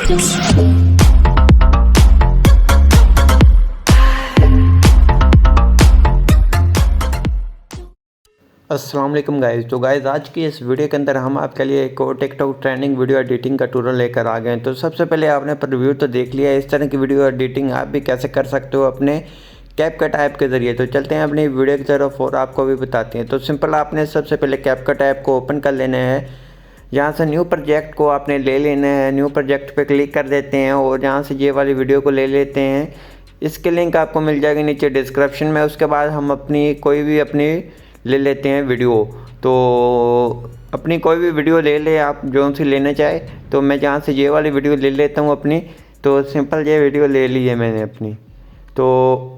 अस्सलाम वालेकुम गाइज़। तो गाइज़ आज की इस वीडियो के अंदर हम आपके लिए एक और टिकटॉक ट्रेंडिंग वीडियो एडिटिंग का ट्यूटोरियल लेकर आ गए हैं। तो सबसे पहले आपने प्रीव्यू तो देख लिया है, इस तरह की वीडियो एडिटिंग आप भी कैसे कर सकते हो अपने कैपकट ऐप के ज़रिए। तो चलते हैं अपनी वीडियो की तरफ और आपको भी बताते हैं। तो सिंपल आपने सबसे पहले कैपकट ऐप को ओपन कर लेना है। यहाँ से न्यू प्रोजेक्ट को आपने ले लेना है, न्यू प्रोजेक्ट पे क्लिक कर देते हैं और यहाँ से ये वाली वीडियो को ले लेते हैं। इसकी लिंक आपको मिल जाएगी नीचे डिस्क्रिप्शन में। उसके बाद हम अपनी कोई भी अपनी ले लेते हैं वीडियो। तो अपनी कोई भी वीडियो ले ले आप जो सी लेना चाहे। तो मैं जहाँ से ये वाली वीडियो ले लेता हूँ अपनी। तो सिंपल ये वीडियो ले ली है मैंने अपनी। तो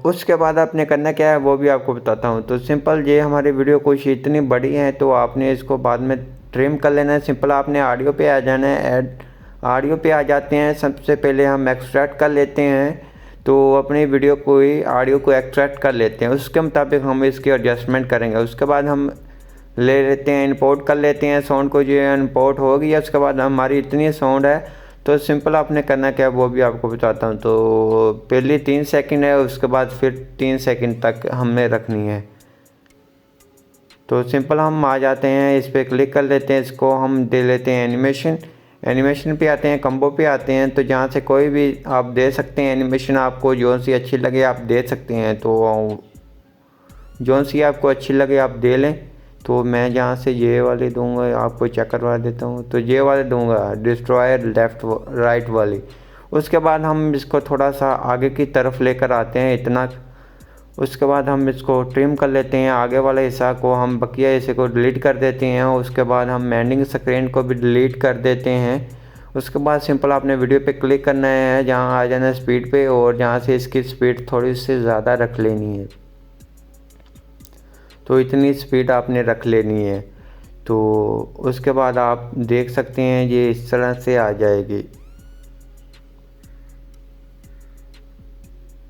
उसके बाद आपने करना क्या है वो भी आपको बताता हूँ। तो सिंपल ये हमारी वीडियो कुछ इतनी बड़ी है तो आपने इसको बाद में ट्रिम कर लेना है। सिंपल आपने ऑडियो पे आ जाना है, ऐड ऑडियो पे आ जाते हैं। सबसे पहले हम एक्सट्रैक्ट कर लेते हैं। तो अपनी वीडियो को ही ऑडियो को एक्सट्रैक्ट कर लेते हैं, उसके मुताबिक हम इसकी एडजस्टमेंट करेंगे। उसके बाद हम ले लेते हैं, इंपोर्ट कर लेते हैं साउंड को। जो इंपोर्ट हो गया उसके बाद हमारी इतनी साउंड है। तो सिंपल आपने करना क्या है वो भी आपको बताता हूँ। तो पहले 3 सेकंड है, उसके बाद फिर 3 सेकंड तक हमें रखनी है। तो सिंपल हम आ जाते हैं, इस पर क्लिक कर लेते हैं, इसको हम दे लेते हैं एनिमेशन पे आते हैं, कम्बो पे आते हैं। तो जहाँ से कोई भी आप दे सकते हैं एनिमेशन, आपको जो सी अच्छी लगे आप दे सकते हैं। तो जो सी आपको अच्छी लगे आप दे लें। तो मैं जहाँ से ये वाली दूंगा आपको चेक करवा देता हूँ। तो ये वाले दूंगा डिस्ट्रॉयर लेफ़्ट राइट वाली। उसके बाद हम इसको थोड़ा सा आगे की तरफ लेकर आते हैं इतना। उसके बाद हम इसको ट्रिम कर लेते हैं, आगे वाले हिस्सा को हम बकिया हिस्से को डिलीट कर देते हैं। उसके बाद हम एंडिंग स्क्रीन को भी डिलीट कर देते हैं। उसके बाद सिंपल आपने वीडियो पे क्लिक करना है, जहाँ आ जाना है स्पीड पे और जहाँ से इसकी स्पीड थोड़ी सी ज़्यादा रख लेनी है। तो इतनी स्पीड आपने रख लेनी है। तो उसके बाद आप देख सकते हैं ये इस तरह से आ जाएगी।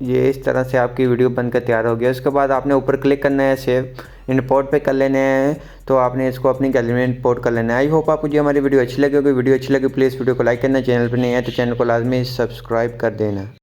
ये इस तरह से आपकी वीडियो बनकर तैयार हो गया। उसके बाद आपने ऊपर क्लिक करना है, सेव इंपोर्ट पे कर लेना है। तो आपने इसको अपनी गैलरी में इंपोर्ट कर लेना है। आई होप आपको जो हमारी वीडियो अच्छी लगी होगी। वीडियो अच्छी लगी प्लीज़ वीडियो को लाइक करना, चैनल पर नहीं है तो चैनल को लाजमी सब्सक्राइब कर देना।